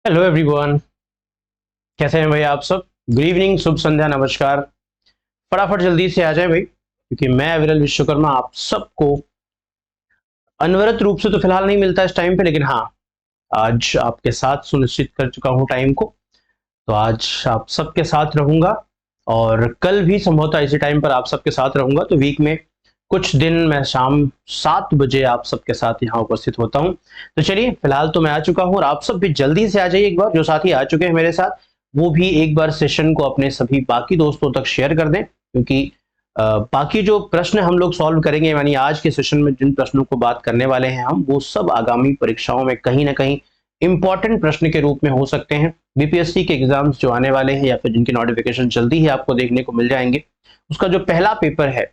Hello everyone, कैसे हैं भाई आप सब। गुड इवनिंग, शुभ संध्या, नमस्कार। फटाफट जल्दी से आ जाए भाई, क्योंकि मैं विरल विश्वकर्मा आप सबको अनवरत रूप से तो फिलहाल नहीं मिलता इस टाइम पे, लेकिन हाँ, आज आपके साथ सुनिश्चित कर चुका हूँ टाइम को। तो आज आप सबके साथ रहूंगा और कल भी संभवतः इसी टाइम पर आप सबके साथ रहूंगा। तो वीक में कुछ दिन मैं शाम 7 बजे आप सबके साथ यहाँ उपस्थित होता हूँ। तो चलिए, फिलहाल तो मैं आ चुका हूँ और आप सब भी जल्दी से आ जाइए। एक बार जो साथी आ चुके हैं मेरे साथ, वो भी एक बार सेशन को अपने सभी बाकी दोस्तों तक शेयर कर दें, क्योंकि बाकी जो प्रश्न हम लोग सॉल्व करेंगे, यानी आज के सेशन में जिन प्रश्नों को बात करने वाले हैं हम, वो सब आगामी परीक्षाओं में कहीं ना कहीं इंपॉर्टेंट प्रश्न के रूप में हो सकते हैं। बीपीएससी के एग्जाम्स जो आने वाले हैं या फिर जिनकी नोटिफिकेशन जल्दी ही आपको देखने को मिल जाएंगे, उसका जो पहला पेपर है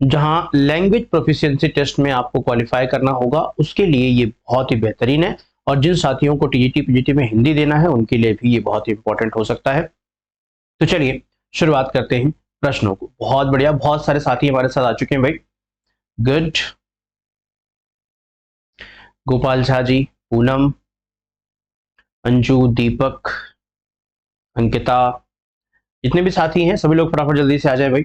जहां लैंग्वेज प्रोफिशिएंसी टेस्ट में आपको क्वालिफाई करना होगा, उसके लिए ये बहुत ही बेहतरीन है। और जिन साथियों को टीजीटी पीजीटी में हिंदी देना है, उनके लिए भी ये बहुत ही इंपॉर्टेंट हो सकता है। तो चलिए शुरुआत करते हैं प्रश्नों को। बहुत बढ़िया, बहुत सारे साथी हमारे साथ आ चुके हैं भाई। गुड। गोपाल झा जी, पूनम, अंजू, दीपक, अंकिता, जितने भी साथी हैं सभी लोग फटाफट जल्दी से आ जाए भाई।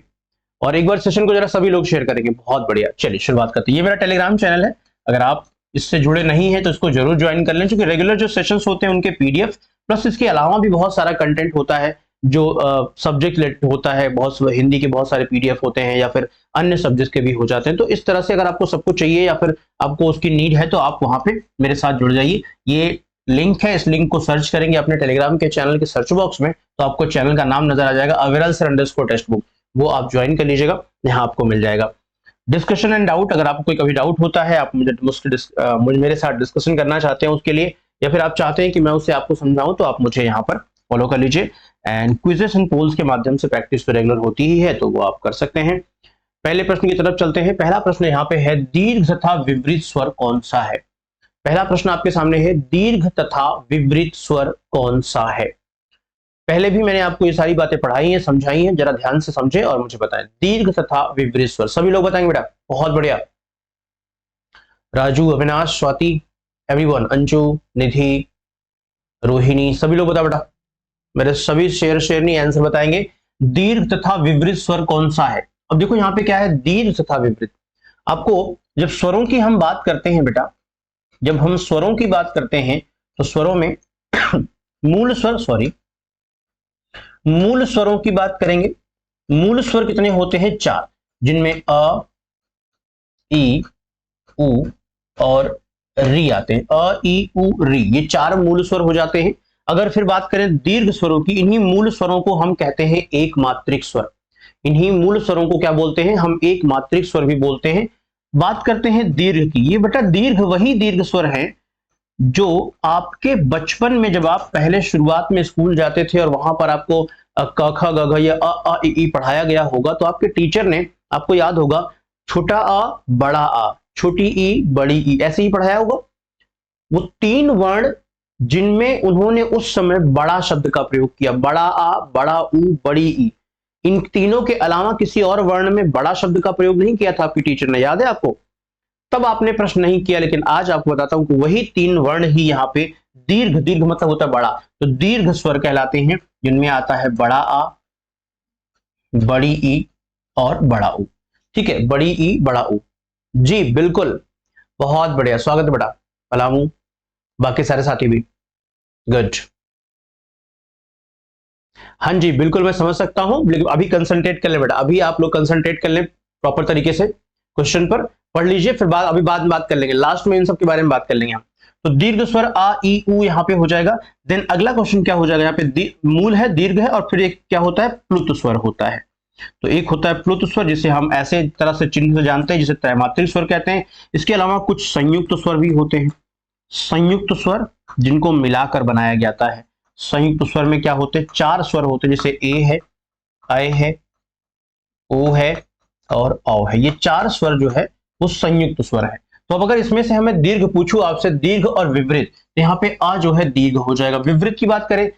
और एक बार सेशन को जरा सभी लोग शेयर करेंगे। बहुत बढ़िया, चलिए शुरुआत करते हैं। ये मेरा टेलीग्राम चैनल है, अगर आप इससे जुड़े नहीं हैं तो इसको जरूर ज्वाइन कर लें, क्योंकि रेगुलर जो सेशंस होते हैं उनके पीडीएफ प्लस इसके अलावा भी बहुत सारा कंटेंट होता है जो सब्जेक्ट रिलेटेड होता है। बहुत हिंदी के बहुत सारे पीडीएफ होते हैं या फिर अन्य सब्जेक्ट के भी हो जाते हैं। तो इस तरह से अगर आपको सब कुछ चाहिए या फिर आपको उसकी नीड है, तो आप वहां पे मेरे साथ जुड़ जाइए। ये लिंक है, इस लिंक को सर्च करेंगे अपने टेलीग्राम के चैनल के सर्च बॉक्स में, तो आपको चैनल का नाम नजर आ जाएगा, अविरल सर अंडरस्कोर टेक्स्ट बुक। वो आप ज्वाइन कर लीजिएगा, यहाँ आपको मिल जाएगा। डिस्कशन एंड डाउट, अगर आपको कोई कभी डाउट होता है, आप मुझे मेरे साथ डिस्कशन करना चाहते हैं उसके लिए, या फिर आप चाहते हैं कि मैं उससे आपको समझाऊं, तो आप मुझे यहाँ पर फॉलो कर लीजिए। एंड क्विजेस एंड पोल्स के माध्यम से प्रैक्टिस तो रेगुलर होती ही है, तो वो आप कर सकते हैं। पहले प्रश्न की तरफ चलते हैं। पहला प्रश्न यहाँ पे है, दीर्घ तथा विपरीत स्वर कौन सा है। पहला प्रश्न आपके सामने है, दीर्घ तथा विपरीत स्वर कौन सा है। पहले भी मैंने आपको ये सारी बातें पढ़ाई हैं, समझाई हैं, जरा ध्यान से समझे और मुझे बताएं। दीर्घ तथा विपरीत स्वर सभी लोग बताएंगे बेटा। बहुत बढ़िया, राजू, अविनाश, स्वाति, एवरीवन, अंशु, निधि, रोहिणी, सभी लोग बता बेटा। मेरे सभी शेरनी आंसर बताएंगे। दीर्घ तथा विपरीत स्वर कौन सा है। अब देखो यहाँ पे क्या है, दीर्घ तथा विपरीत। आपको जब स्वरों की हम बात करते हैं बेटा, जब हम स्वरों की बात करते हैं तो स्वरों में मूल स्वरों की बात करेंगे। मूल स्वर कितने होते हैं? 4, जिनमें अ, ई, उ और री आते हैं। अ, ई, उ, री, ये 4 मूल स्वर हो जाते हैं। अगर फिर बात करें दीर्घ स्वरों की, इन्हीं मूल स्वरों को हम कहते हैं एक मात्रिक स्वर। इन्हीं मूल स्वरों को क्या बोलते हैं? हम एक मात्रिक स्वर भी बोलते हैं। बात करते हैं दीर्घ की। ये बेटा दीर्घ वही दीर्घ स्वर है जो आपके बचपन में, जब आप पहले शुरुआत में स्कूल जाते थे और वहां पर आपको क ख ग घ या अ इ ई पढ़ाया गया होगा, तो आपके टीचर ने, आपको याद होगा, छोटा अ बड़ा आ, छोटी ई बड़ी ई, ऐसे ही पढ़ाया होगा। वो 3 वर्ण जिनमें उन्होंने उस समय बड़ा शब्द का प्रयोग किया, बड़ा आ, बड़ा ऊ, बड़ी ई, इन तीनों के अलावा किसी और वर्ण में बड़ा शब्द का प्रयोग नहीं किया था आपकी टीचर ने, याद है आपको? तब आपने प्रश्न नहीं किया, लेकिन आज आपको बताता हूं कि वही 3 वर्ण ही यहाँ पे दीर्घ, दीर्घ मतलब होता है बड़ा, तो दीर्घ स्वर कहलाते हैं, जिनमें आता है बड़ा आ, बड़ी ई और बड़ा ऊ। ठीक है, बड़ी ई, बड़ा ऊ। जी बिल्कुल, बहुत बढ़िया, स्वागत है बेटा पलामू, बाकी सारे साथी भी। गुड। हाँ जी बिल्कुल, मैं समझ सकता हूं, लेकिन अभी कंसंट्रेट कर ले बेटा, अभी आप लोग कंसंट्रेट कर लें प्रॉपर तरीके से, क्वेश्चन पर पढ़ लीजिए, फिर बाद में बात कर लेंगे, लास्ट में इन सब के बारे में बात कर लेंगे हम। तो दीर्घ स्वर आ, ई, उ यहाँ पे हो जाएगा। देन अगला क्वेश्चन क्या हो जाएगा, यहाँ पे मूल है, दीर्घ है, और फिर एक क्या होता है, प्लुत स्वर होता है। तो एक होता है प्लुत स्वर, जिसे हम ऐसे तरह से चिन्ह से जानते हैं, जिसे त्रैमात्रिक स्वर कहते हैं। इसके अलावा कुछ संयुक्त स्वर भी होते हैं, संयुक्त स्वर जिनको मिलाकर बनाया जाता है। संयुक्त स्वर में क्या होते हैं, 4 स्वर होते हैं, जैसे ए है, ऐ है, ओ है और औ है। ये 4 स्वर जो है वो संयुक्त स्वर है। तो अब अगर इसमें से हमें दीर्घ पूछूं आपसे, दीर्घ और विपरीत, तो यहाँ पे आ जो है दीर्घ हो जाएगा। विपरीत की बात करें,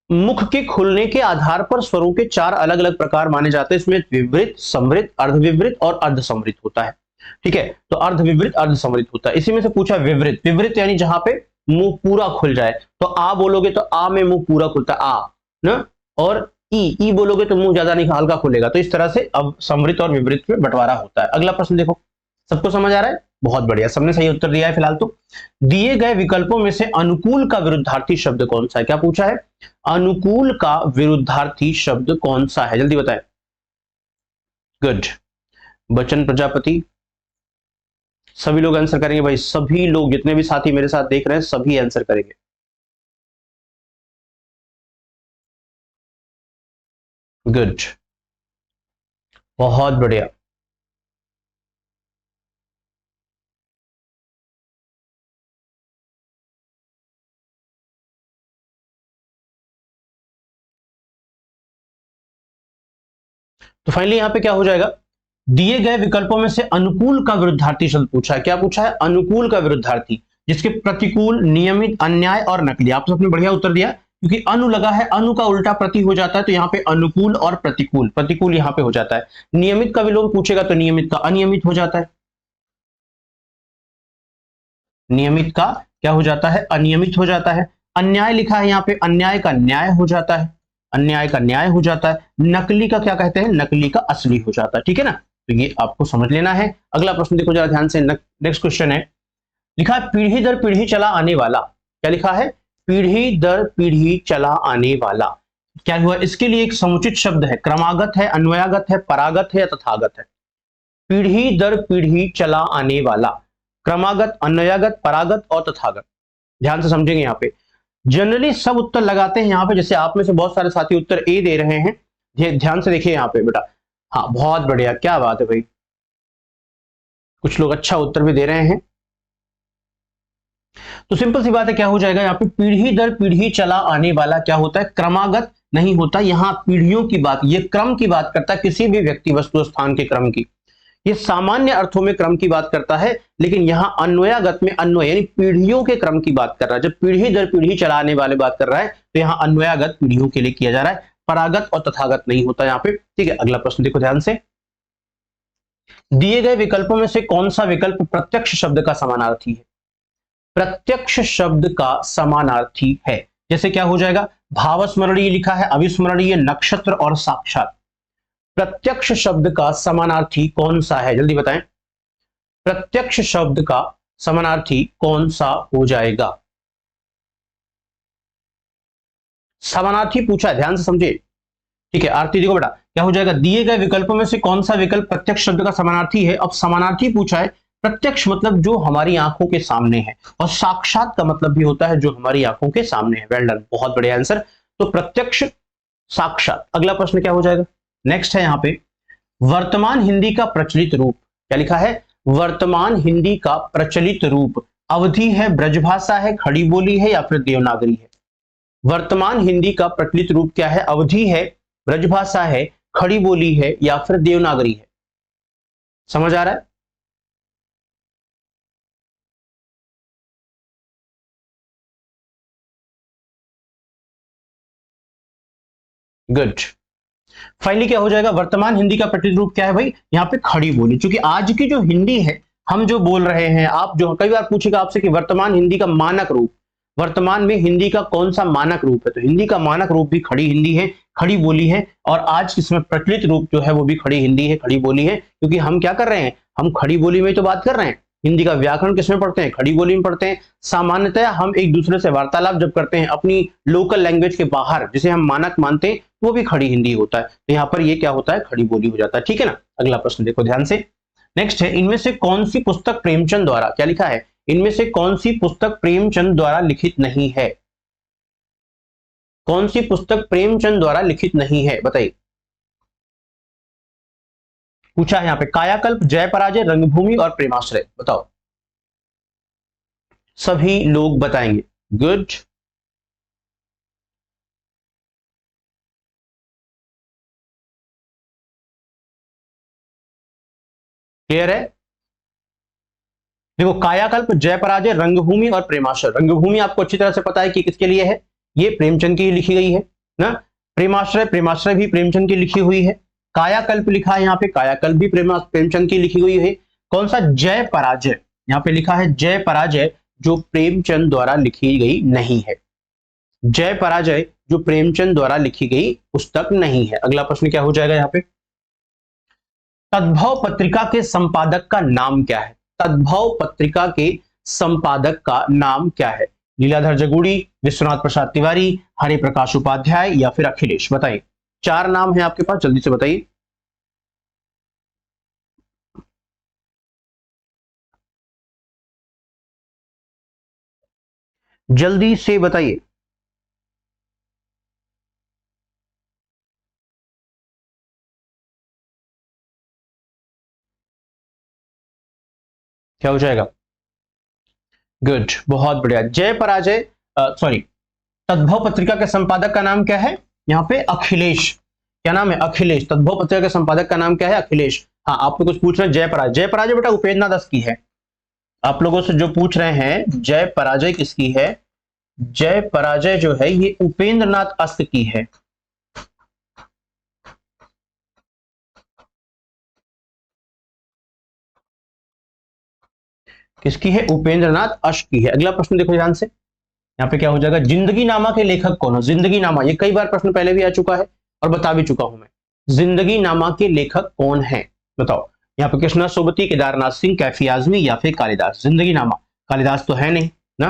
मुख के खुलने के आधार पर स्वरों के 4 अलग अलग प्रकार माने जाते हैं। इसमें विपरीत, समृत, अर्धविपरीत और अर्धसमृत होता है। ठीक है, तो अर्धविपरीत, अर्धसमृत होता है। इसी में से पूछा विपरीत। विपरीत यानी जहां पे मुंह पूरा खुल जाए, तो आ बोलोगे तो आ में मुंह पूरा खुलता है, आ ना, और ई बोलोगे तो मुंह ज्यादा नहीं हल्का खुलेगा। तो इस तरह से अब समृत और विपरीत में बंटवारा होता है। अगला प्रश्न देखो, सबको समझ आ रहा है? बहुत बढ़िया, सबने सही उत्तर दिया है फिलहाल। तो दिए गए विकल्पों में से अनुकूल का विरुद्धार्थी शब्द कौन सा है? क्या पूछा है? अनुकूल का विरुद्धार्थी शब्द कौन सा है, जल्दी बताएं। गुड, बच्चन प्रजापति, सभी लोग आंसर करेंगे भाई, सभी लोग, जितने भी साथी मेरे साथ देख रहे हैं सभी आंसर करेंगे। गुड, बहुत बढ़िया। तो फाइनली यहां पे क्या हो जाएगा, दिए गए विकल्पों में से अनुकूल का विरुद्धार्थी शब्द पूछा है। क्या पूछा है? अनुकूल का विरुद्धार्थी, जिसके प्रतिकूल, नियमित, अन्याय और नकली। आप सबने बढ़िया उत्तर दिया, क्योंकि अनु लगा है, अनु का उल्टा प्रति हो जाता है, तो यहाँ पे अनुकूल और प्रतिकूल, प्रतिकूल यहाँ पे हो जाता है। नियमित का विलोम पूछेगा तो नियमित का अनियमित हो जाता है, नियमित का क्या हो जाता है? अनियमित हो जाता है। अन्याय लिखा है यहाँ पे, अन्याय का न्याय हो जाता है, अन्याय का न्याय हो जाता है। नकली का क्या कहते हैं? नकली का असली हो जाता है। ठीक है ना, तो ये आपको समझ लेना है। अगला प्रश्न देखो जरा ध्यान से, नेक्स्ट क्वेश्चन है, लिखा है पीढ़ी दर पीढ़ी चला आने वाला। क्या लिखा है? पीढ़ी दर पीढ़ी चला आने वाला। क्या हुआ? इसके लिए एक समुचित शब्द है, क्रमागत है, अन्वयागत है, परागत है या तथागत है? पीढ़ी दर पीढ़ी चला आने वाला, क्रमागत, अन्वयागत, परागत और तथागत। ध्यान से समझेंगे यहाँ पे, जनरली सब उत्तर लगाते हैं यहाँ पे, जैसे आप में से बहुत सारे साथी उत्तर ए दे रहे हैं, ध्यान से देखिए यहाँ पे बेटा। हाँ बहुत बढ़िया, क्या बात है भाई, कुछ लोग अच्छा उत्तर भी दे रहे हैं। तो सिंपल सी बात है, क्या हो जाएगा यहाँ पे, पीढ़ी दर पीढ़ी चला आने वाला क्या होता है? क्रमागत नहीं होता, यहाँ पीढ़ियों की बात, ये क्रम की बात करता है, किसी भी व्यक्ति, वस्तु, स्थान के क्रम की। ये सामान्य अर्थों में क्रम की बात करता है, लेकिन यहाँ अन्वयागत में अन्वय यानी पीढ़ियों के क्रम की बात कर रहा है। जब पीढ़ी दर पीढ़ी चलाने वाले बात कर रहा है तो यहाँ अन्वयागत पीढ़ियों के लिए किया जा रहा है, परागत और तथागत नहीं होता यहाँ पे। ठीक है, अगला प्रश्न देखो ध्यान से, दिए गए विकल्पों में से कौन सा विकल्प प्रत्यक्ष शब्द का समानार्थी है? प्रत्यक्ष शब्द का समानार्थी है, जैसे क्या हो जाएगा, भावस्मरणीय लिखा है, अविस्मरणीय, नक्षत्र और साक्षात। प्रत्यक्ष शब्द का समानार्थी कौन सा है, जल्दी बताएं। प्रत्यक्ष शब्द का समानार्थी कौन सा हो जाएगा? समानार्थी पूछा, ध्यान से समझे। ठीक है आरती, देखो बेटा क्या हो जाएगा, दिए गए विकल्पों में से कौन सा विकल्प प्रत्यक्ष शब्द का समानार्थी है। अब समानार्थी पूछा है, प्रत्यक्ष मतलब जो हमारी आंखों के सामने है, और साक्षात का मतलब भी होता है जो हमारी आंखों के सामने है। वेल डन, बहुत बढ़िया आंसर। तो प्रत्यक्ष, साक्षात। अगला प्रश्न क्या हो जाएगा, नेक्स्ट है यहाँ पे, वर्तमान हिंदी का प्रचलित रूप। क्या लिखा है? वर्तमान हिंदी का प्रचलित रूप अवधि है, ब्रजभाषा है, खड़ी बोली है या फिर देवनागरी है? वर्तमान हिंदी का प्रचलित रूप क्या है? अवधि है, ब्रजभाषा है, खड़ी बोली है या फिर देवनागरी है? समझ आ रहा है? गुड, फाइनली क्या हो जाएगा, वर्तमान हिंदी का प्रचलित रूप क्या है भाई? यहाँ पे खड़ी बोली, क्योंकि आज की जो हिंदी है, हम जो बोल रहे हैं, आप जो कई बार पूछेगा आपसे कि वर्तमान हिंदी का मानक रूप, वर्तमान में हिंदी का कौन सा मानक रूप है, तो हिंदी का मानक रूप भी खड़ी हिंदी है, खड़ी बोली है। और आज इसमें प्रचलित रूप जो है वो भी खड़ी हिंदी है, खड़ी बोली है, क्योंकि हम क्या कर रहे हैं, हम खड़ी बोली में तो बात कर रहे हैं। हिंदी का व्याकरण किसमें पढ़ते हैं? खड़ी बोली में पढ़ते हैं। सामान्यतः हम एक दूसरे से वार्तालाप जब करते हैं अपनी लोकल लैंग्वेज के बाहर, जिसे हम मानक मानते हैं, वो भी खड़ी हिंदी होता है। तो यहाँ पर ये क्या होता है, खड़ी बोली हो जाता है। ठीक है ना, अगला प्रश्न देखो ध्यान से, नेक्स्ट है, इनमें से कौन सी पुस्तक प्रेमचंद द्वारा, क्या लिखा है, इनमें से कौन सी पुस्तक प्रेमचंद द्वारा लिखित नहीं है? कौन सी पुस्तक प्रेमचंद द्वारा लिखित नहीं है, बताइए। पूछा है यहाँ पे, कायाकल्प, जय पराजय, रंगभूमि और प्रेमाश्रय, बताओ। सभी लोग बताएंगे। गुड, क्लियर है? देखो, कायाकल्प, जय पराजय, रंगभूमि और प्रेमाश्रय। रंगभूमि आपको अच्छी तरह से पता है कि किसके लिए है, ये प्रेमचंद की लिखी गई है ना। प्रेमाश्रय, प्रेमाश्रय भी प्रेमचंद की लिखी हुई है। कायाकल्प लिखा है यहाँ पे, कायाकल्प भी प्रेमचंद की लिखी हुई है। कौन सा? जय पराजय, यहाँ पे लिखा है जय पराजय, जो प्रेमचंद द्वारा लिखी गई नहीं है। जय पराजय जो प्रेमचंद द्वारा लिखी गई पुस्तक नहीं है। अगला प्रश्न क्या हो जाएगा यहाँ पे, तद्भव पत्रिका के संपादक का नाम क्या है? तद्भव पत्रिका के संपादक का नाम क्या है? लीलाधर जगूड़ी, विश्वनाथ प्रसाद तिवारी, हरि प्रकाश उपाध्याय या फिर अखिलेश? बताइए, 4 नाम है आपके पास, जल्दी से बताइए। जल्दी से बताइए। क्या हो जाएगा? गुड, बहुत बढ़िया। जय पराजय सॉरी, तद्भव पत्रिका के संपादक का नाम क्या है? यहाँ पे अखिलेश। क्या नाम है? अखिलेश। तद्भव पत्रिका के संपादक का नाम क्या है? अखिलेश। हाँ, आप लोग कुछ पूछ रहे हैं, जय पराजय। जय पराजय बेटा उपेंद्र नाथ की है। आप लोगों से जो पूछ रहे हैं जय पराजय किसकी है, जय पराजय जो है ये उपेंद्र नाथ अस्त की है। किसकी है? उपेंद्र नाथ अश्क की है। अगला प्रश्न देखो ध्यान से, यहाँ पे क्या हो जाएगा, जिंदगी नामा के लेखक कौन है? जिंदगी नामा, ये कई बार प्रश्न पहले भी आ चुका है और बता भी चुका हूं मैं। जिंदगी नामा के लेखक कौन है बताओ? यहाँ पे कृष्णा सोबती, केदारनाथ सिंह, कैफी आजमी या फिर कालिदास? जिंदगी नामा, कालिदास तो है नहीं ना,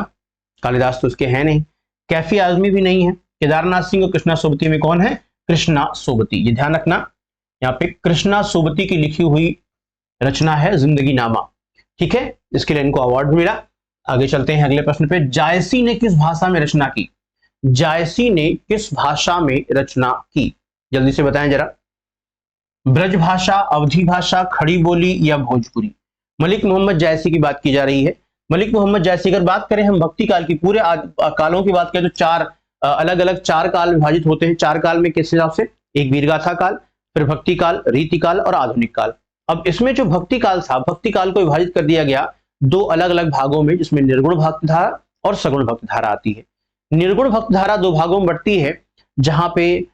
कालिदास तो उसके है नहीं, कैफी आजमी भी नहीं है, केदारनाथ सिंह और कृष्णा सोबती में कौन है? कृष्णा सोबती। ये ध्यान रखना, यहाँ पे कृष्णा सोबती की लिखी हुई रचना है जिंदगी नामा। ठीक है, इसके लिए इनको अवार्ड मिला। आगे चलते हैं अगले प्रश्न पे। जायसी ने किस भाषा में रचना की? जायसी ने किस भाषा में रचना की? जल्दी से बताएं जरा। ब्रज भाषा, अवधी भाषा, खड़ी बोली या भोजपुरी? मलिक मोहम्मद जायसी की बात की जा रही है। मलिक मोहम्मद जायसी, अगर बात करें हम भक्ति काल की, पूरे कालों की बात करें तो 4 अलग अलग 4 काल विभाजित होते हैं। 4 काल में किस हिसाब से? एक वीरगाथा काल, फिर भक्ति काल, रीति काल और आधुनिक काल। अब इसमें जो भक्ति काल था, भक्ति काल को विभाजित कर दिया गया 2 अलग अलग भागों में, जिसमें निर्गुण भक्ति धारा और सगुण भक्ति धारा आती है। निर्गुण भक्ति धारा 2 भागों में बढ़ती है, जहां पे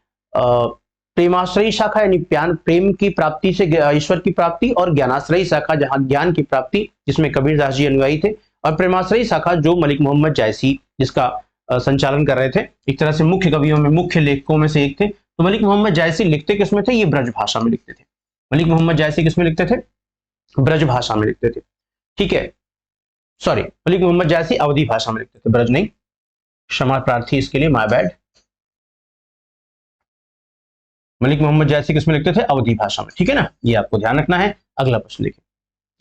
प्रेमाश्रयी शाखा यानी प्रेम की प्राप्ति से ईश्वर की प्राप्ति, और ज्ञानाश्रयी शाखा जहां ज्ञान की प्राप्ति, जिसमें कबीरदास जी अनुयायी थे, और प्रेमाश्रयी शाखा जो मलिक मोहम्मद जायसी जिसका संचालन कर रहे थे। एक तरह से मुख्य कवियों में, मुख्य लेखकों में से एक थे। तो मलिक मोहम्मद जायसी लिखते किसमें थे? ये ब्रज भाषा में लिखते थे। मलिक मोहम्मद जायसी किसमें लिखते थे? ब्रज भाषा में लिखते थे। ठीक है, सॉरी, मलिक मोहम्मद जायसी अवधी भाषा में लिखते थे, ब्रज नहीं। क्षमा प्रार्थी इसके लिए, माय बैड। मलिक मोहम्मद जायसी किसमें लिखते थे? अवधी भाषा में। ठीक है ना, ये आपको ध्यान रखना है। अगला प्रश्न देखिए,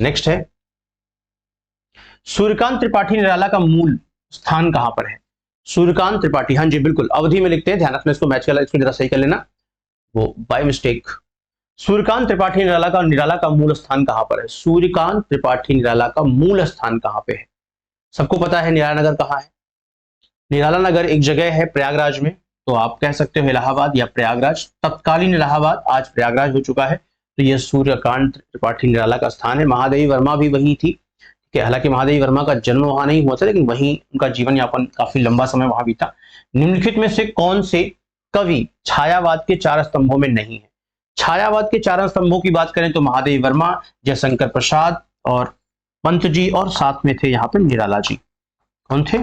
नेक्स्ट है, सूर्यकांत त्रिपाठी निराला का मूल स्थान कहां पर है? सूर्यकांत त्रिपाठी, हाँ जी बिल्कुल, अवधि में लिखते हैं। ध्यान रखना, इसको मैच कर, इसको जरा सही कर लेना, वो बाय मिस्टेक। सूर्यकांत त्रिपाठी निराला का मूल स्थान कहां पर है? सूर्यकांत त्रिपाठी निराला का मूल स्थान कहां पे है? सबको पता है निराला नगर कहां है। निराला नगर एक जगह है प्रयागराज में, तो आप कह सकते हो इलाहाबाद या प्रयागराज। तत्कालीन इलाहाबाद आज प्रयागराज हो चुका है। तो यह सूर्यकांत त्रिपाठी निराला का स्थान है। महादेवी वर्मा भी वही थी, हालांकि महादेवी वर्मा का जन्म वहां नहीं हुआ था, लेकिन वहीं उनका जीवन यापन काफी लंबा समय वहां बीता। निम्नलिखित में से कौन से कवि छायावाद के 4 स्तंभों में नहीं है? छायावाद के 4 स्तंभों की बात करें तो महादेवी वर्मा, जयशंकर प्रसाद और पंत जी, और साथ में थे यहाँ पर निराला जी। कौन थे?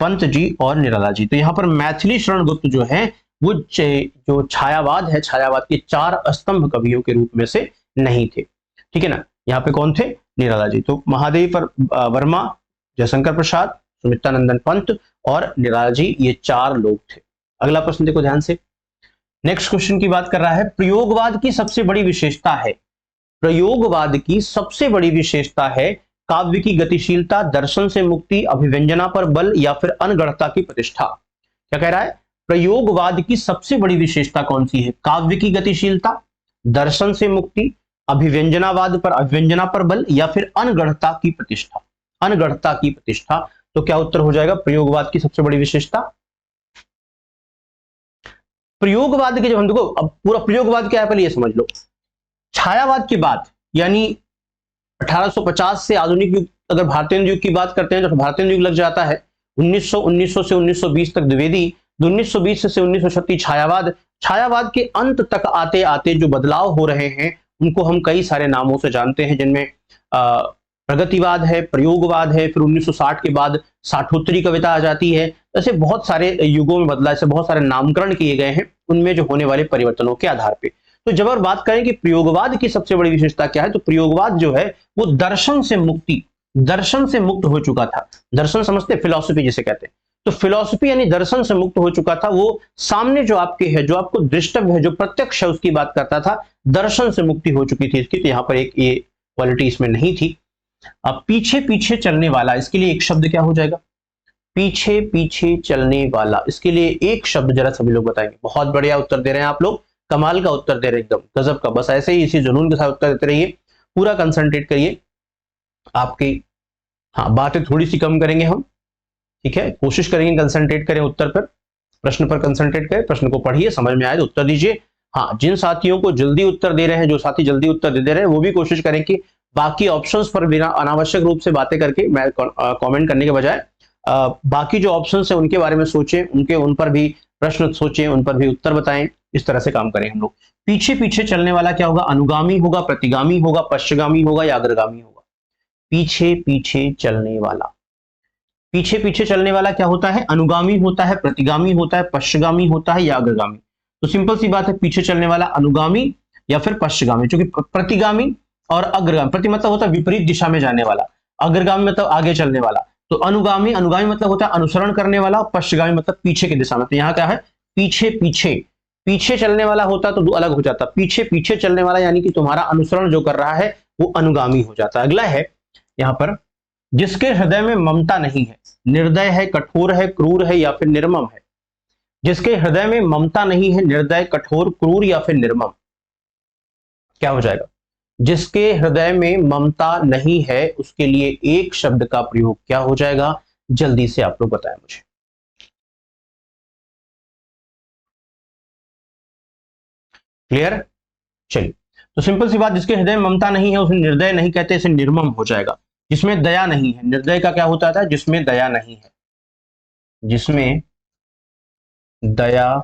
पंत जी और निराला जी। तो यहाँ पर मैथिली शरण गुप्त जो है वो जो छायावाद है, छायावाद के 4 स्तंभ कवियों के रूप में से नहीं थे। ठीक है ना, यहाँ पे कौन थे? निराला जी। तो महादेवी वर्मा, जयशंकर प्रसाद, सुमित्रानंदन पंत और निराला जी, ये 4 लोग थे। अगला प्रश्न देखो ध्यान से, नेक्स्ट क्वेश्चन की बात कर रहा है, प्रयोगवाद की सबसे बड़ी विशेषता है। प्रयोगवाद की सबसे बड़ी विशेषता है काव्य की गतिशीलता, दर्शन से मुक्ति, अभिव्यंजना पर बल या फिर अनगढ़ता की प्रतिष्ठा। क्या कह रहा है? प्रयोगवाद की सबसे बड़ी विशेषता कौन सी है? काव्य की गतिशीलता, दर्शन से मुक्ति, अभिव्यंजना पर बल या फिर अनगढ़ता की प्रतिष्ठा। अनगढ़ता की प्रतिष्ठा। तो क्या उत्तर हो जाएगा प्रयोगवाद की सबसे बड़ी विशेषता? प्रयोगवाद के जब हम देखो, अब पूरा प्रयोगवाद क्या है पहले ये समझ लो। छायावाद के बाद यानी 1850 से आधुनिक युग, अगर भारतीय युग की बात करते हैं तो भारतीय युग लग जाता है 1900 से 1920 तक द्विवेदी, 1920 से 1936 छायावाद। छायावाद के अंत तक आते आते जो बदलाव हो रहे हैं उनको हम कई सारे नामों से जानते हैं, जिनमें प्रगतिवाद है, प्रयोगवाद है, फिर 1960 के बाद साठोत्तरी कविता आ जाती है। ऐसे बहुत सारे युगों में बदला, ऐसे बहुत सारे नामकरण किए गए हैं उनमें जो होने वाले परिवर्तनों के आधार पे। तो जब हम बात करें कि प्रयोगवाद की सबसे बड़ी विशेषता क्या है, तो प्रयोगवाद जो है वो दर्शन से मुक्त हो चुका था। दर्शन समझते, फिलॉसफी जिसे कहते हैं, तो फिलॉसफी यानी दर्शन से मुक्त हो चुका था। वो सामने जो आपके है, जो आपको दृष्टव्य है, जो प्रत्यक्ष है, उसकी बात करता था। दर्शन से मुक्ति हो चुकी थी इसकी, तो यहाँ पर एक ये क्वालिटी इसमें नहीं थी। अब पीछे पीछे चलने वाला, इसके लिए एक शब्द क्या हो जाएगा, पीछे पीछे चलने वाला, इसके लिए एक शब्द जरा सभी लोग बताएंगे। बहुत बढ़िया उत्तर दे रहे हैं आप लोग, कमाल का उत्तर दे रहे हैं, एकदम गजब का। बस ऐसे ही इसी जुनून के साथ उत्तर देते रहिए, पूरा कंसंट्रेट करिए। आपकी हाँ बातें थोड़ी सी कम करेंगे हम, ठीक है, कोशिश करेंगे कंसंट्रेट करें उत्तर पर, प्रश्न पर कंसंट्रेट करें, प्रश्न को पढ़िए, समझ में आए तो उत्तर दीजिए। हाँ, जिन साथियों को जल्दी उत्तर दे रहे हैं, जो साथी जल्दी उत्तर दे रहे हैं, वो भी कोशिश करें कि बाकी ऑप्शंस पर बिना अनावश्यक रूप से बातें करके, मैं कमेंट करने के बजाय बाकी जो ऑप्शंस है उनके बारे में सोचें, उन पर भी प्रश्न सोचें, उन पर भी उत्तर बताएं। इस तरह से काम करें हम लोग। पीछे पीछे चलने वाला क्या होगा, अनुगामी होगा, प्रतिगामी होगा, पश्चगामी होगा या अग्रगामी होगा। पीछे पीछे चलने वाला, पीछे पीछे चलने वाला क्या होता है, अनुगामी होता है, प्रतिगामी होता है, पश्चगामी होता है या अग्रगामी। तो सिंपल सी बात है, पीछे चलने वाला अनुगामी या फिर पश्चगामी, क्योंकि प्रतिगामी और अग्रगामी, प्रति मतलब होता है विपरीत दिशा में जाने वाला, अग्रगामी मतलब आगे चलने वाला। तो अनुगामी मतलब होता है अनुसरण करने वाला, और पश्चगामी मतलब पीछे की दिशा में। तो यहाँ क्या है, पीछे पीछे, पीछे चलने वाला होता तो दो अलग हो जाता, पीछे पीछे चलने वाला यानी कि तुम्हारा अनुसरण जो कर रहा है वो अनुगामी हो जाता। अगला है यहाँ पर, जिसके हृदय में ममता नहीं है, निर्दय है, कठोर है, क्रूर है या फिर निर्मम है। जिसके हृदय में ममता नहीं है, निर्दय, कठोर, क्रूर या फिर निर्मम, क्या हो जाएगा। जिसके हृदय में ममता नहीं है, उसके लिए एक शब्द का प्रयोग क्या हो जाएगा, जल्दी से आप लोग बताएं मुझे। क्लियर, चलिए। तो सिंपल सी बात, जिसके हृदय में ममता नहीं है उसे निर्दय नहीं कहते, इसे निर्मम हो जाएगा। जिसमें दया नहीं है, निर्दय का क्या होता था, जिसमें दया नहीं है, जिसमें दया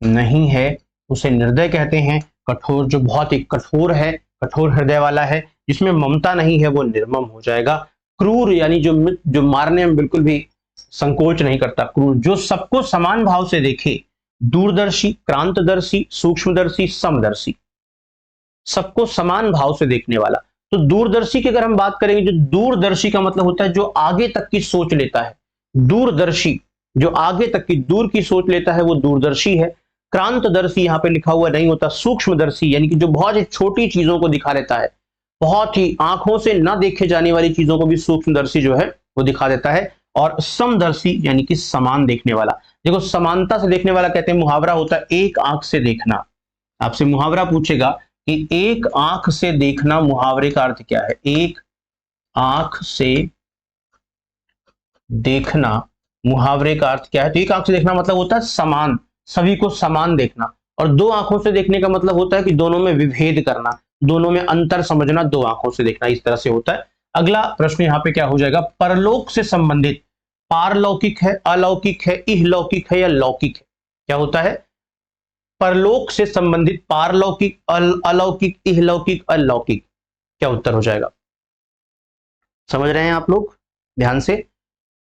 नहीं है उसे निर्दय कहते हैं। कठोर, जो बहुत ही कठोर है, कठोर हृदय वाला है, जिसमें ममता नहीं है वो निर्मम हो जाएगा। क्रूर यानी जो मारने में बिल्कुल भी संकोच नहीं करता, क्रूर, जो सबको समान भाव से देखे, दूरदर्शी, क्रांतदर्शी, सूक्ष्मदर्शी, समदर्शी, सबको समान भाव से देखने वाला। तो दूरदर्शी की अगर हम बात करेंगे, जो दूरदर्शी का मतलब होता है जो आगे तक की सोच लेता है, दूरदर्शी जो आगे तक की दूर की सोच लेता है वो दूरदर्शी है। क्रांतदर्शी यहां पे लिखा हुआ नहीं होता, सूक्ष्मदर्शी यानी कि जो बहुत ही छोटी चीजों को दिखा देता है, बहुत ही आंखों से न देखे जाने वाली चीजों को भी सूक्ष्मदर्शी जो है वो दिखा देता है। और समदर्शी यानी कि समान देखने वाला। देखो, समानता से देखने वाला कहते हैं, मुहावरा होता है एक आंख से देखना। आपसे मुहावरा पूछेगा कि एक आंख से देखना, मुहावरे का अर्थ क्या है, एक आंख से देखना, मुहावरे का अर्थ क्या है। तो एक आंख से देखना मतलब होता है समान, सभी को समान देखना। और दो आंखों से देखने का मतलब होता है कि दोनों में विभेद करना, दोनों में अंतर समझना, दो आंखों से देखना, इस तरह से होता है। अगला प्रश्न यहाँ पे क्या हो जाएगा, परलोक से संबंधित, पारलौकिक है, अलौकिक है, इहलौकिक है या लौकिक है, क्या होता है। परलोक से संबंधित, पारलौकिक, अलौकिक, इहलौकिक, अलौकिक, क्या उत्तर हो जाएगा, समझ रहे हैं आप लोग ध्यान से।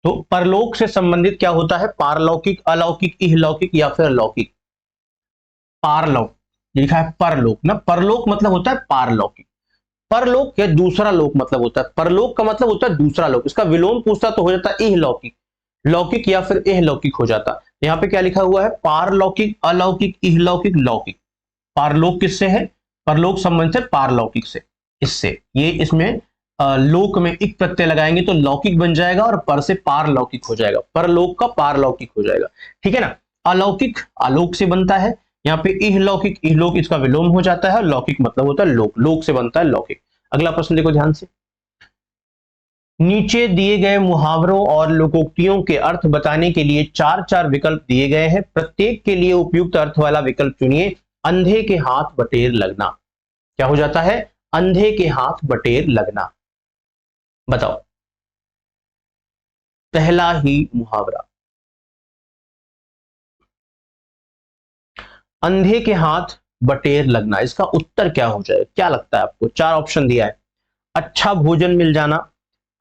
तो परलोक से संबंधित क्या होता है, पारलौकिक, अलौकिक, इहलौकिक या फिर लौकिक। पारलौक लिखा है परलोक ना, परलोक मतलब होता है पारलौकिक, परलोक या दूसरा लोक मतलब होता है, परलोक का मतलब होता है दूसरा लोक, इसका विलोम पूछता तो हो जाता है इहलौकिक, लौकिक या फिर इहलौकिक हो जाता। यहाँ पे क्या लिखा हुआ है, पारलौकिक, अलौकिक, इहलौकिक, लौकिक। पारलोक किससे है, परलोक संबंध से पारलौकिक से, इससे ये इसमें लोक में एक प्रत्यय लगाएंगे तो लौकिक बन जाएगा और पर से पारलौकिक हो जाएगा, परलोक का पारलौकिक हो जाएगा, ठीक है ना। अलौकिक आलोक से बनता है, यहाँ पे इहलौकिक, इहलौकिक इसका विलोम हो जाता है, लौकिक मतलब होता है लोक, लोक से बनता है लौकिक। अगला प्रश्न देखो ध्यान से, नीचे दिए गए मुहावरों और लोकोक्तियों के अर्थ बताने के लिए चार चार विकल्प दिए गए हैं, प्रत्येक के लिए उपयुक्त अर्थ वाला विकल्प चुनिए। अंधे के हाथ बटेर लगना, क्या हो जाता है, अंधे के हाथ बटेर लगना, बताओ पहला ही मुहावरा, अंधे के हाथ बटेर लगना, इसका उत्तर क्या हो जाए, क्या लगता है आपको, चार ऑप्शन दिया है। अच्छा भोजन मिल जाना,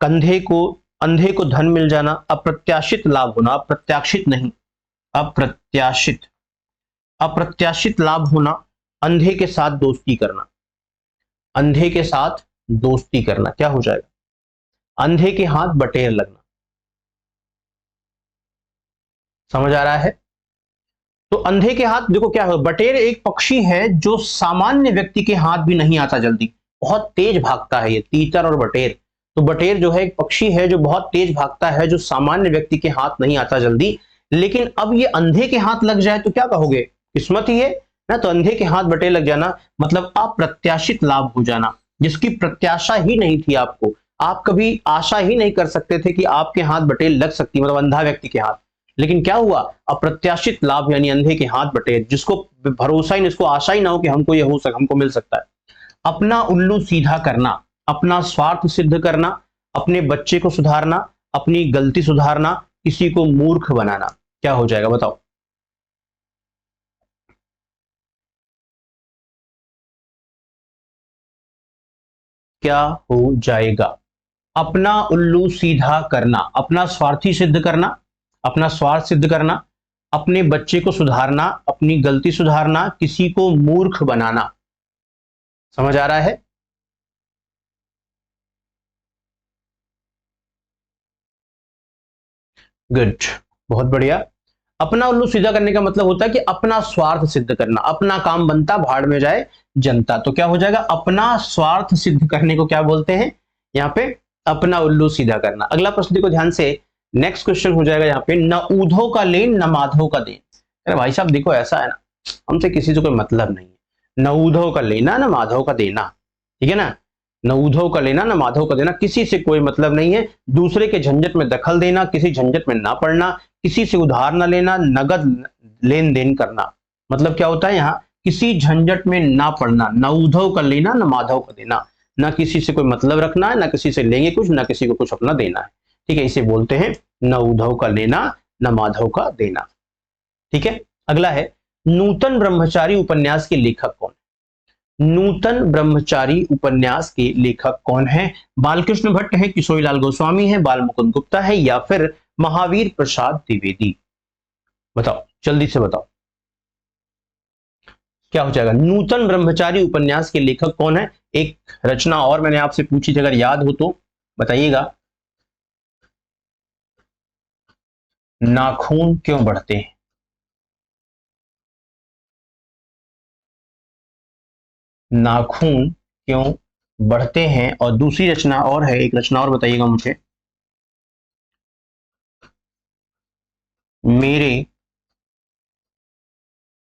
अंधे को धन मिल जाना, अप्रत्याशित लाभ होना, अप्रत्याशित नहीं, अप्रत्याशित, अप्रत्याशित लाभ होना, अंधे के साथ दोस्ती करना, अंधे के साथ दोस्ती करना, क्या हो जाएगा? अंधे के हाथ बटेर लगना। समझ आ रहा है? तो अंधे के हाथ, देखो क्या है, बटेर एक पक्षी है जो सामान्य व्यक्ति के हाथ भी नहीं आता जल्दी, बहुत तेज भागता है ये, तीतर और बटेर। तो बटेर जो है एक पक्षी है जो बहुत तेज भागता है, जो सामान्य व्यक्ति के हाथ नहीं आता जल्दी। लेकिन अब ये अंधे के हाथ लग जाए तो क्या कहोगे? किस्मत ही है ना। तो अंधे के हाथ बटेर लग जाना मतलब अप्रत्याशित लाभ हो जाना, जिसकी प्रत्याशा ही नहीं थी आपको, आप कभी आशा ही नहीं कर सकते थे कि आपके हाथ बटेर लग सकती, मतलब अंधा व्यक्ति के हाथ। लेकिन क्या हुआ? अप्रत्याशित लाभ, यानी अंधे के हाथ बटेर, जिसको भरोसा ही नहीं, इसको आशा ही ना हो कि हमको ये हो सक हमको मिल सकता है। अपना उल्लू सीधा करना, अपना स्वार्थ सिद्ध करना, अपने बच्चे को सुधारना, अपनी गलती सुधारना, किसी को मूर्ख बनाना, क्या हो जाएगा बताओ? क्या हो जाएगा? अपना उल्लू सीधा करना, अपना स्वार्थी सिद्ध करना, अपना स्वार्थ सिद्ध करना, अपने बच्चे को सुधारना, अपनी गलती सुधारना, किसी को मूर्ख बनाना। समझ आ रहा है? गुड, बहुत बढ़िया। अपना उल्लू सीधा करने का मतलब होता है कि अपना स्वार्थ सिद्ध करना, अपना काम बनता भाड़ में जाए जनता। तो क्या हो जाएगा? अपना स्वार्थ सिद्ध करने को क्या बोलते हैं यहाँ पे? अपना उल्लू सीधा करना। अगला प्रश्न देखो ध्यान से, नेक्स्ट क्वेश्चन हो जाएगा यहाँ पे, न ऊधो का लेन न माधो का देन। अरे भाई साहब देखो ऐसा है ना, हमसे किसी से कोई मतलब नहीं है। न ऊधो का लेना न माधव का देना, ठीक है ना। न ऊधव का लेना न माधव का देना, किसी से कोई मतलब नहीं है। दूसरे के झंझट में दखल देना, किसी झंझट में ना पड़ना, किसी से उधार न लेना, नगद लेन देन करना। मतलब क्या होता है यहाँ? किसी झंझट में ना पड़ना, न ऊधव का लेना न माधव का देना, ना किसी से कोई मतलब रखना है, ना किसी से लेंगे कुछ, ना किसी को कुछ अपना देना है। ठीक है, इसे बोलते हैं न ऊधव का लेना न माधव का देना। ठीक है, अगला है, नूतन ब्रह्मचारी उपन्यास के लेखक कौन? नूतन ब्रह्मचारी उपन्यास के लेखक कौन है? बालकृष्ण भट्ट है, किशोरीलाल गोस्वामी है, बाल मुकुंद गुप्ता है, या फिर महावीर प्रसाद द्विवेदी? बताओ जल्दी से बताओ क्या हो जाएगा? नूतन ब्रह्मचारी उपन्यास के लेखक कौन है? एक रचना और मैंने आपसे पूछी थी, अगर याद हो तो बताइएगा। नाखून क्यों बढ़ते हैं? नाखून क्यों बढ़ते हैं? और दूसरी रचना और है, एक रचना और बताइएगा मुझे। मेरे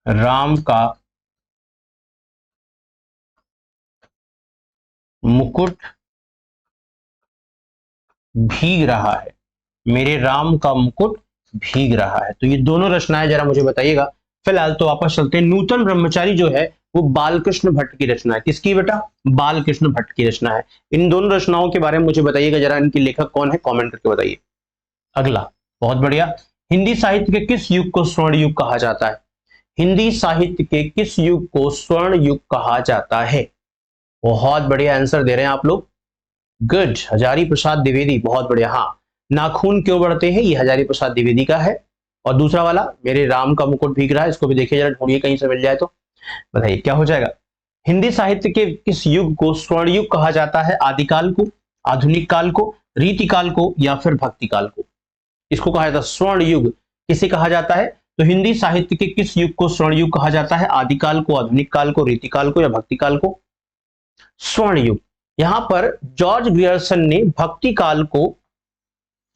राम का मुकुट भीग रहा है, मेरे राम का मुकुट भीग रहा है। तो ये दोनों रचनाएं जरा मुझे बताइएगा। फिलहाल तो वापस चलते हैं, नूतन ब्रह्मचारी जो है वो बालकृष्ण भट्ट की रचना है। किसकी बेटा? बालकृष्ण भट्ट की रचना है। इन दोनों रचनाओं के बारे में मुझे बताइएगा जरा, इनके लेखक कौन है, कमेंट करके बताइए। अगला, बहुत बढ़िया, हिंदी साहित्य के किस युग को स्वर्ण युग कहा जाता है? हिंदी साहित्य के किस युग को स्वर्ण युग कहा जाता है? बहुत बढ़िया आंसर दे रहे हैं आप लोग, गुड, हजारी प्रसाद द्विवेदी, बहुत बढ़िया। हाँ, नाखून क्यों बढ़ते हैं, ये हजारी प्रसाद द्विवेदी का है। और दूसरा वाला, मेरे राम का मुकुट भीग रहा है, इसको भी देखिए जरा, ढूंढिए कहीं से मिल जाए तो बताइए क्या हो जाएगा? हिंदी साहित्य के किस युग को स्वर्ण युग कहा जाता है? आदिकाल को, आधुनिक काल को, रीतिकाल को, या फिर भक्ति काल को? इसको कहा जाता है स्वर्ण युग। किसे कहा जाता है? तो हिंदी साहित्य के किस युग को स्वर्ण युग कहा जाता है? आदिकाल को, आधुनिक काल को, रीतिकाल को, या भक्ति काल को? स्वर्ण युग। यहां पर जॉर्ज ग्रियर्सन ने भक्ति काल को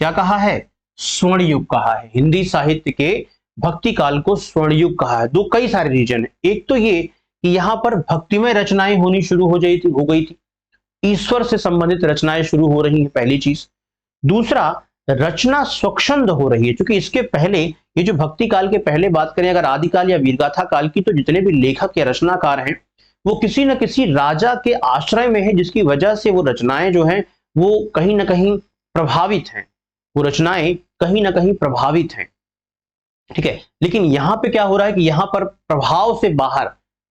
क्या कहा है? स्वर्ण युग कहा है। हिंदी साहित्य के भक्ति काल को स्वर्ण युग कहा है। दो कई सारे रीजन है। एक तो ये कि यहां पर भक्तिमय रचनाएं होनी शुरू हो गई थी, ईश्वर से संबंधित रचनाएं शुरू हो रही हैं, पहली चीज। दूसरा, रचना स्वच्छंद हो रही है, क्योंकि इसके पहले, ये जो भक्ति काल के पहले बात करें अगर आदिकाल या वीरगाथा काल की, तो जितने भी लेखक या रचनाकार हैं वो किसी न किसी राजा के आश्रय में है, जिसकी वजह से वो रचनाएं जो हैं वो कहीं ना कहीं प्रभावित हैं, वो रचनाएं कहीं ना कहीं प्रभावित हैं। ठीक है, लेकिन यहां पे क्या हो रहा है कि यहां पर प्रभाव से बाहर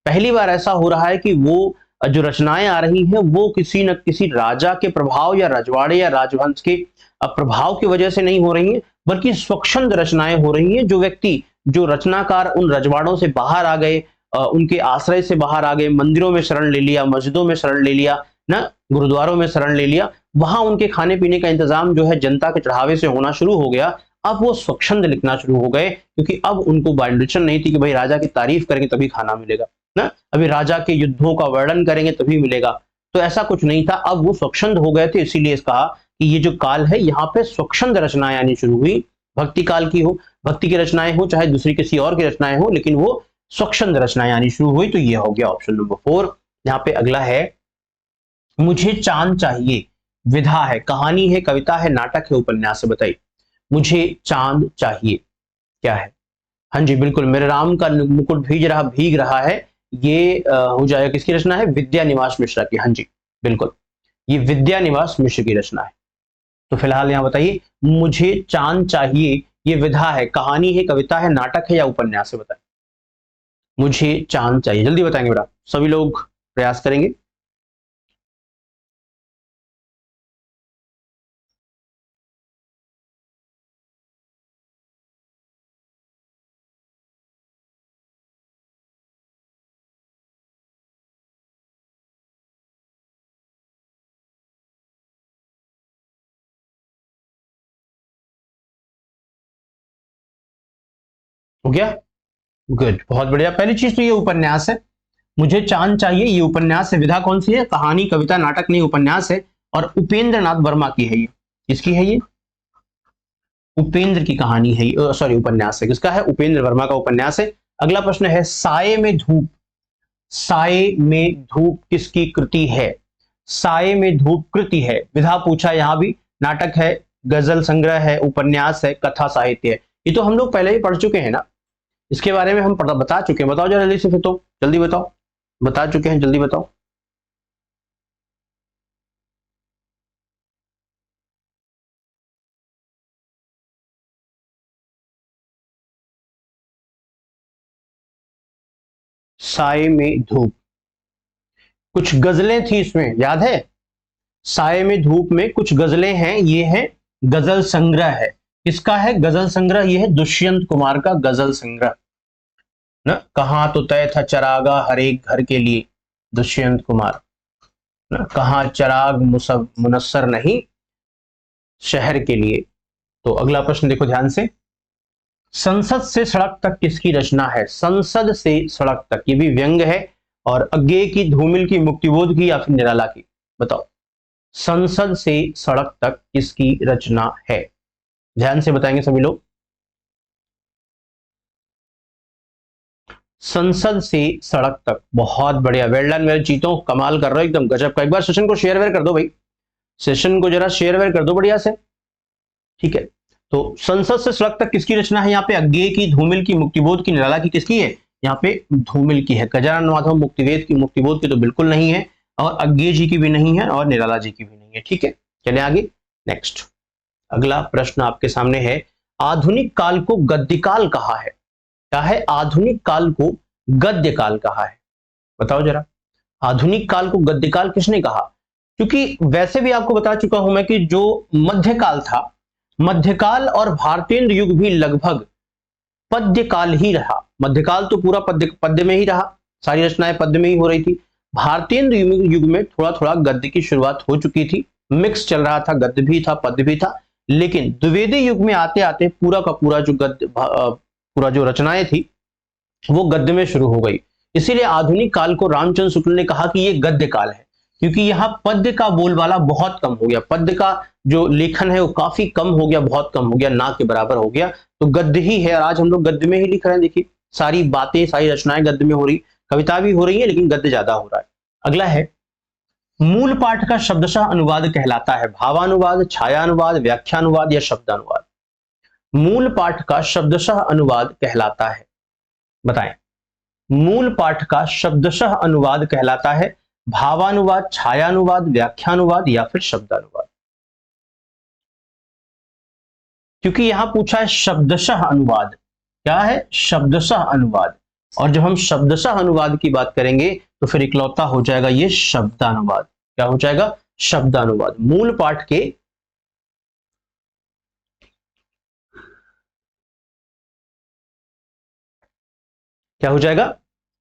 पहली बार ऐसा हो रहा है कि वो जो रचनाएं आ रही हैं वो किसी न किसी राजा के प्रभाव या रजवाड़े या राजवंश के प्रभाव की वजह से नहीं हो रही हैं, बल्कि स्वच्छंद रचनाएं हो रही हैं। जो व्यक्ति, जो रचनाकार उन रजवाड़ों से बाहर आ गए, उनके आश्रय से बाहर आ गए, मंदिरों में शरण ले लिया, मस्जिदों में शरण ले लिया ना, गुरुद्वारों में शरण ले लिया, वहां उनके खाने पीने का इंतजाम जो है जनता के चढ़ावे से होना शुरू हो गया। अब वो स्वच्छंद लिखना शुरू हो गए, क्योंकि अब उनको बाइंडिशन नहीं थी कि भाई राजा की तारीफ करेंगे तभी खाना मिलेगा ना, अभी राजा के युद्धों का वर्णन करेंगे तभी मिलेगा, तो ऐसा कुछ नहीं था। अब वो स्वच्छंद हो गए थे, इसीलिए कहा कि ये जो काल है यहाँ पे स्वच्छंद रचनाएं आनी शुरू हुई। भक्ति काल की हो, भक्ति की रचनाएं हो, चाहे दूसरी किसी और की रचनाएं हो, लेकिन वो स्वच्छंद रचनाएं आनी शुरू हुई। तो ये हो गया ऑप्शन नंबर 4। यहाँ पे अगला है, मुझे चांद चाहिए, विधा है, कहानी है, कविता है, नाटक है, उपन्यास है, बताइए। मुझे चांद चाहिए क्या है? हाँ जी बिल्कुल, मेरे राम का मुकुट भीग रहा है, ये हो जाएगा किसकी रचना है? विद्यानिवास मिश्रा की। हाँ जी बिल्कुल, ये विद्यानिवास मिश्र की रचना है। तो फिलहाल यहां बताइए, मुझे चांद चाहिए, ये विधा है, कहानी है, कविता है, नाटक है या उपन्यास है? बताइए। मुझे चांद चाहिए, जल्दी बताएंगे बेटा, सभी लोग प्रयास करेंगे। हो गया, गुड, बहुत बढ़िया। पहली चीज तो ये उपन्यास है, मुझे चांद चाहिए, ये उपन्यास है। विधा कौन सी है? कहानी, कविता, नाटक नहीं, उपन्यास है। और उपेंद्र नाथ वर्मा की है ये। किसकी है ये? उपेंद्र की कहानी है, सॉरी उपन्यास है। किसका है? उपेंद्र वर्मा का उपन्यास है। अगला प्रश्न है, साये में धूप, साये में धूप किसकी कृति है? साये में धूप कृति है, विधा पूछा यहां भी, नाटक है, गजल संग्रह है, उपन्यास है, कथा साहित्य है। ये तो हम लोग पहले ही पढ़ चुके हैं ना, इसके बारे में हम बता चुके हैं। बताओ जरा जल्दी से, फिर तो जल्दी बताओ, बता चुके हैं, जल्दी बताओ। साये में धूप, कुछ गजलें थी इसमें, याद है? साये में धूप में कुछ गजलें हैं, ये है गजल संग्रह है। किसका है गजल संग्रह? ये है दुष्यंत कुमार का गजल संग्रह ना। कहां तो तय था चरागा हर एक घर के लिए, दुष्यंत कुमार ना। कहां चराग मुनस्सर नहीं शहर के लिए। तो अगला प्रश्न देखो ध्यान से, संसद से सड़क तक किसकी रचना है? संसद से सड़क तक, ये भी व्यंग है। और अज्ञेय की, धूमिल की, मुक्तिबोध की या फिर निराला की? बताओ, संसद से सड़क तक किसकी रचना है? ध्यान से बताएंगे सभी लोग। संसद से सड़क तक, बहुत बढ़िया, वेल डन मेरे चीतों, कमाल कर रहे हो एकदम, गजब का। एक बार सेशन को शेयर वेयर कर दो भाई, सेशन को जरा शेयर वेयर कर दो बढ़िया से, ठीक है। तो संसद से सड़क तक किसकी रचना है? यहाँ पे अज्ञेय की, धूमिल की, मुक्तिबोध की, निराला की, किसकी है? यहाँ पे धूमिल की है। गजानन माधव मुक्तिबोध की तो बिल्कुल नहीं है, और अज्ञेय जी की भी नहीं है, और निराला जी की भी नहीं है, ठीक है। चले आगे, नेक्स्ट अगला प्रश्न आपके सामने है, आधुनिक काल को गद्यकाल कहा है। क्या है? आधुनिक काल को गद्य काल कहा है। बताओ जरा, आधुनिक काल को गद्यकाल किसने कहा? क्योंकि वैसे भी आपको बता चुका हूं मैं कि जो मध्यकाल था, मध्यकाल और भारतेंद्र युग भी लगभग पद्य काल ही रहा। मध्यकाल तो पूरा पद्य में ही रहा, सारी रचनाएं पद्य में ही हो रही थी। भारतेंद्र युग में थोड़ा थोड़ा गद्य की शुरुआत हो चुकी थी, मिक्स चल रहा था, गद्य भी था, पद्य भी था। लेकिन द्विवेदी युग में आते आते पूरा का पूरा जो गद्य, पूरा जो रचनाएं थी वो गद्य में शुरू हो गई। इसीलिए आधुनिक काल को रामचंद्र शुक्ल ने कहा कि ये गद्य काल है, क्योंकि यहाँ पद्य का बोलबाला बहुत कम हो गया, पद्य का जो लेखन है वो काफी कम हो गया, बहुत कम हो गया, ना के बराबर हो गया। तो गद्य ही है, और आज हम लोग गद्य में ही लिख रहे हैं। देखिए सारी बातें, सारी रचनाएं गद्य में हो रही, कविता भी हो रही है, लेकिन गद्य ज्यादा हो रहा है। अगला है, मूल पाठ का शब्दशः अनुवाद कहलाता है। भावानुवाद, छायानुवाद, व्याख्यानुवाद या शब्दानुवाद? मूल पाठ का शब्दशः अनुवाद कहलाता है, बताएं। मूल पाठ का शब्दशः अनुवाद कहलाता है भावानुवाद, छायानुवाद, व्याख्यानुवाद या फिर शब्दानुवाद? क्योंकि यहां पूछा है शब्दशः अनुवाद। क्या है? शब्दशः अनुवाद। और जब हम शब्दशः अनुवाद की बात करेंगे तो फिर इकलौता हो जाएगा ये शब्दानुवाद। क्या हो जाएगा? शब्दानुवाद। मूल पाठ के क्या हो जाएगा?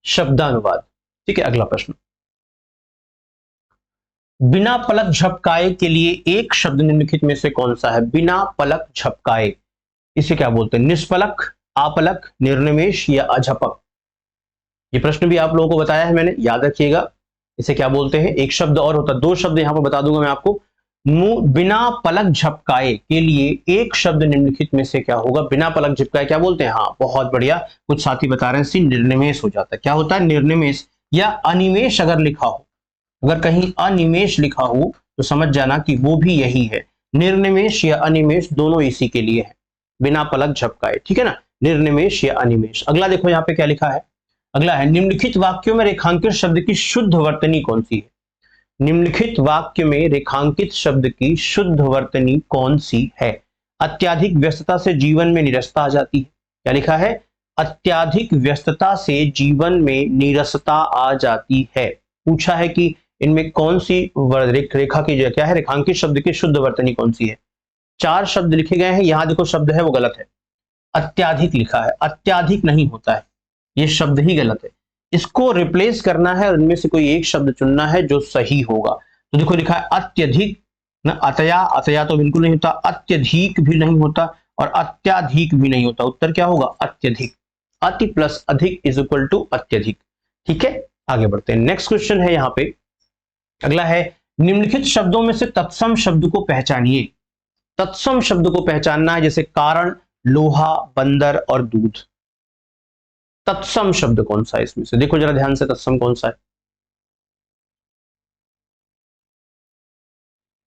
शब्दानुवाद। ठीक है, अगला प्रश्न। बिना पलक झपकाए के लिए एक शब्द निम्नलिखित में से कौन सा है? बिना पलक झपकाए, इसे क्या बोलते हैं? निष्पलक, आपलक, निर्निमेष या अझपक? ये प्रश्न भी आप लोगों को बताया है मैंने, याद रखिएगा। इसे क्या बोलते हैं? एक शब्द और होता है, दो शब्द यहां पर बता दूंगा मैं आपको। मुंह बिना पलक झपकाए के लिए एक शब्द निम्नलिखित में से क्या होगा? बिना पलक झपकाए क्या बोलते हैं? हाँ, बहुत बढ़िया, कुछ साथी बता रहे हैं सी निर्निमेष हो जाता है। क्या होता है? निर्निमेष या अनिमेष अगर लिखा हो, अगर कहीं अनिमेष लिखा हो तो समझ जाना कि वो भी यही है। निर्निमेष या अनिमेष दोनों इसी के लिए है, बिना पलक झपकाए। ठीक है ना, निर्निमेष या अनिमेष। अगला देखो यहां पे क्या लिखा है। अगला है, निम्नलिखित वाक्यों में रेखांकित शब्द की शुद्ध वर्तनी कौन सी है? निम्नलिखित वाक्य में रेखांकित शब्द की शुद्ध वर्तनी कौन सी है? अत्याधिक व्यस्तता से जीवन में निरसता आ जाती है। क्या लिखा है? अत्याधिक व्यस्तता से जीवन में नीरसता आ जाती है। पूछा है कि इनमें कौन सी रेखा की जो क्या है, रेखांकित शब्द की शुद्ध वर्तनी कौन सी है? चार शब्द लिखे गए हैं, यहां देखो शब्द है वो गलत है, अत्याधिक लिखा है, अत्याधिक नहीं होता है, ये शब्द ही गलत है। इसको रिप्लेस करना है और इनमें से कोई एक शब्द चुनना है जो सही होगा। तो देखो लिखा है अत्यधिक ना, अतया, अतया तो बिल्कुल नहीं होता, अत्यधिक भी नहीं होता और अत्याधिक भी नहीं होता। उत्तर क्या होगा? अत्यधिक। अति प्लस अधिक इज इक्वल टू अत्यधिक। ठीक है, आगे बढ़ते हैं। नेक्स्ट क्वेश्चन है यहां पे, अगला है, निम्नलिखित शब्दों में से तत्सम शब्द को पहचानिए। तत्सम शब्द को पहचानना है, जैसे कारण, लोहा, बंदर और दूध। तत्सम शब्द कौन सा है इसमें से? देखो जरा ध्यान से, तत्सम कौन सा है?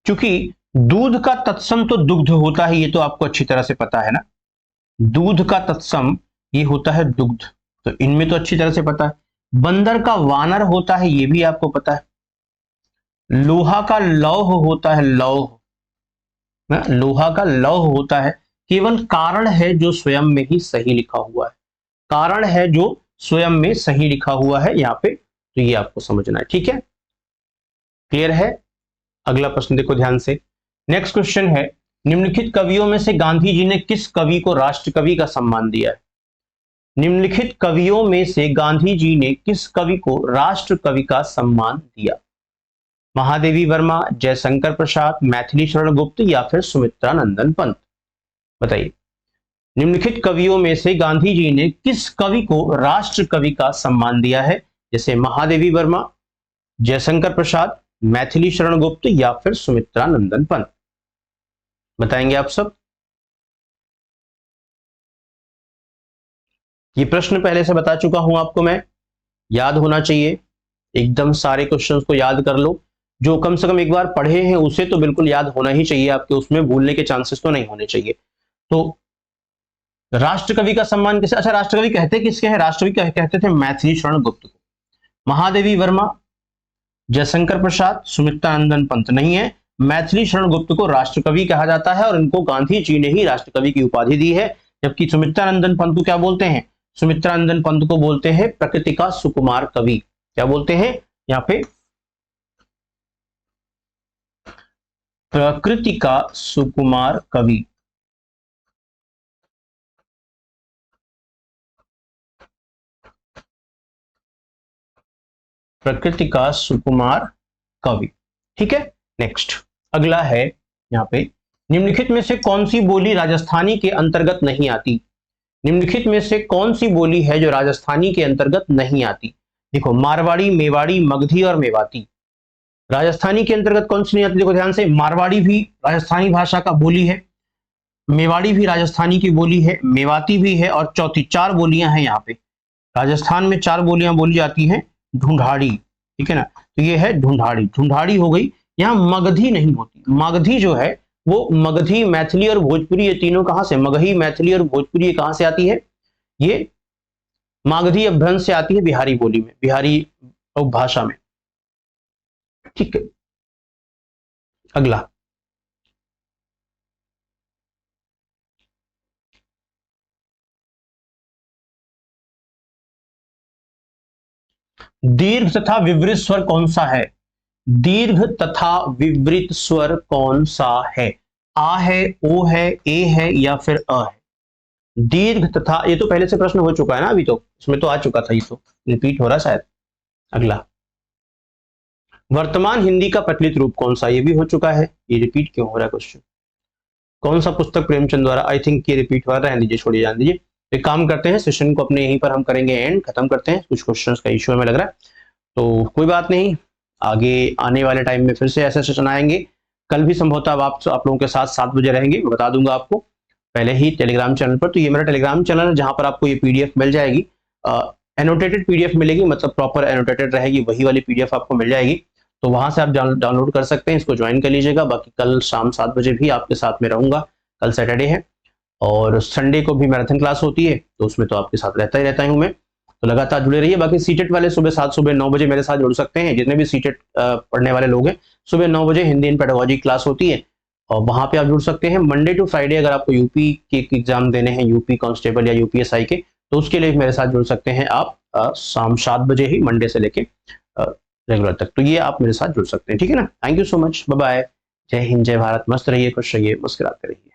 क्योंकि दूध का तत्सम तो दुग्ध होता है, ये तो आपको अच्छी तरह से पता है ना। दूध का तत्सम ये होता है दुग्ध, तो इनमें तो अच्छी तरह से पता है। बंदर का वानर होता है, ये भी आपको पता है। लोहा का लौह होता है, लौह ना, लोहा का लौह होता है। केवल कारण है जो स्वयं में ही सही लिखा हुआ है, कारण है जो स्वयं में सही लिखा हुआ है यहाँ पे, तो ये आपको समझना है। ठीक है, क्लियर है? अगला प्रश्न देखो ध्यान से। नेक्स्ट क्वेश्चन है, निम्नलिखित कवियों में से गांधी जी ने किस कवि को राष्ट्र कवि का सम्मान दिया है? निम्नलिखित कवियों में से गांधी जी ने किस कवि को राष्ट्र कवि का सम्मान दिया? महादेवी वर्मा, जयशंकर प्रसाद, मैथिली शरण गुप्त या फिर सुमित्रा नंदन पंत? बताइए, निम्नलिखित कवियों में से गांधी जी ने किस कवि को राष्ट्र कवि का सम्मान दिया है? जैसे महादेवी वर्मा, जयशंकर प्रसाद, मैथिली शरण गुप्त या फिर सुमित्रा नंदन पंत? बताएंगे आप सब? ये प्रश्न पहले से बता चुका हूं आपको मैं, याद होना चाहिए। एकदम सारे क्वेश्चंस को याद कर लो, जो कम से कम एक बार पढ़े हैं उसे तो बिल्कुल याद होना ही चाहिए आपके, उसमें भूलने के चांसेस तो नहीं होने चाहिए। तो राष्ट्रकवि का सम्मान किसे, अच्छा राष्ट्रकवि कहते किसके हैं? राष्ट्रकवि कहते थे मैथिली शरण गुप्त को। महादेवी वर्मा, जयशंकर प्रसाद, सुमित्रा नंदन पंत नहीं है। मैथिली शरण गुप्त को राष्ट्रकवि कहा जाता है और इनको गांधी जी ने ही राष्ट्रकवि की उपाधि दी है। जबकि सुमित्रा नंदन पंत को क्या बोलते हैं? सुमित्रा नंदन पंत को बोलते हैं प्रकृति का सुकुमार कवि। क्या बोलते हैं यहाँ पे? प्रकृति का सुकुमार कवि। प्रकृति का सुकुमार कवि। ठीक है, नेक्स्ट अगला है यहाँ पे, निम्नलिखित में से कौन सी बोली राजस्थानी के अंतर्गत नहीं आती? निम्नलिखित में से कौन सी बोली है जो राजस्थानी के अंतर्गत नहीं आती? देखो, मारवाड़ी, मेवाड़ी, मगधी और मेवाती। राजस्थानी के अंतर्गत कौन सी नहीं आती? देखो ध्यान से, मारवाड़ी भी राजस्थानी भाषा का बोली है, मेवाड़ी भी राजस्थानी की बोली है, मेवाती भी है और चौथी, चार बोलियां हैं यहाँ पे। राजस्थान में चार बोलियां बोली जाती हैं। ढूंढाड़ी, ठीक है ना, तो ये है ढूंढाड़ी, ढूंढाड़ी हो गई। यहाँ मगधी नहीं होती, मगधी जो है वो मगधी, मैथिली और भोजपुरी, ये तीनों कहां से, मगही, मैथिली और भोजपुरी, ये कहां से आती है? ये मागधी अपभ्रंश से आती है, बिहारी बोली में, बिहारी भाषा में। ठीक है, अगला, दीर्घ तथा विवृत स्वर कौन सा है? दीर्घ तथा विवृत स्वर कौन सा है? आ है, ओ है, ए है या फिर अ है? दीर्घ तथा, ये तो पहले से प्रश्न हो चुका है ना, अभी तो इसमें तो आ चुका था, ये तो रिपीट हो रहा शायद। अगला, वर्तमान हिंदी का प्रचलित रूप कौन सा? ये भी हो चुका है, ये रिपीट क्यों हो रहा है क्वेश्चन? कौन सा पुस्तक प्रेमचंद द्वारा? आई थिंक ये रिपीट हो रहा है, दीजिए, छोड़िए, जान दीजिए। एक काम करते हैं, सेशन को अपने यहीं पर हम करेंगे एंड, खत्म करते हैं, कुछ क्वेश्चंस का इश्यू हमें लग रहा है, तो कोई बात नहीं, आगे आने वाले टाइम में फिर से ऐसे सेशन आएंगे। कल भी संभवतः आप लोगों के साथ 7 बजे रहेंगे, मैं बता दूंगा आपको पहले ही टेलीग्राम चैनल पर। तो ये मेरा टेलीग्राम चैनल है जहां पर आपको ये पीडीएफ मिल जाएगी, एनोटेटेड पीडीएफ मिलेगी, मतलब प्रॉपर एनोटेटेड रहेगी, वही वाली पीडीएफ आपको मिल जाएगी। तो वहां से आप डाउनलोड कर सकते हैं, इसको ज्वाइन कर लीजिएगा। बाकी कल शाम 7 बजे भी आपके साथ में रहूंगा, कल सैटरडे है और संडे को भी मैराथन क्लास होती है, तो उसमें तो आपके साथ रहता ही रहता हूं मैं, तो लगातार जुड़े रहिए। बाकी सीटेट वाले सुबह 7 सुबह 9 बजे मेरे साथ जुड़ सकते हैं, जितने भी सीटेट पढ़ने वाले लोग हैं, सुबह 9 बजे हिंदी एंड पेडागोजी क्लास होती है और वहां पे आप जुड़ सकते हैं। मंडे टू फ्राइडे अगर आपको यूपी के एग्जाम देने हैं, यूपी कांस्टेबल या यूपीएसआई के, तो उसके लिए मेरे साथ जुड़ सकते हैं आप शाम 7 बजे ही, मंडे से लेके रेगुलर तक, तो ये आप मेरे साथ जुड़ सकते हैं, ठीक है ना। Thank you so much, bye bye, जय हिंद, जय भारत, मस्त रहिए, खुश रहिए, मुस्कुराते रहिए।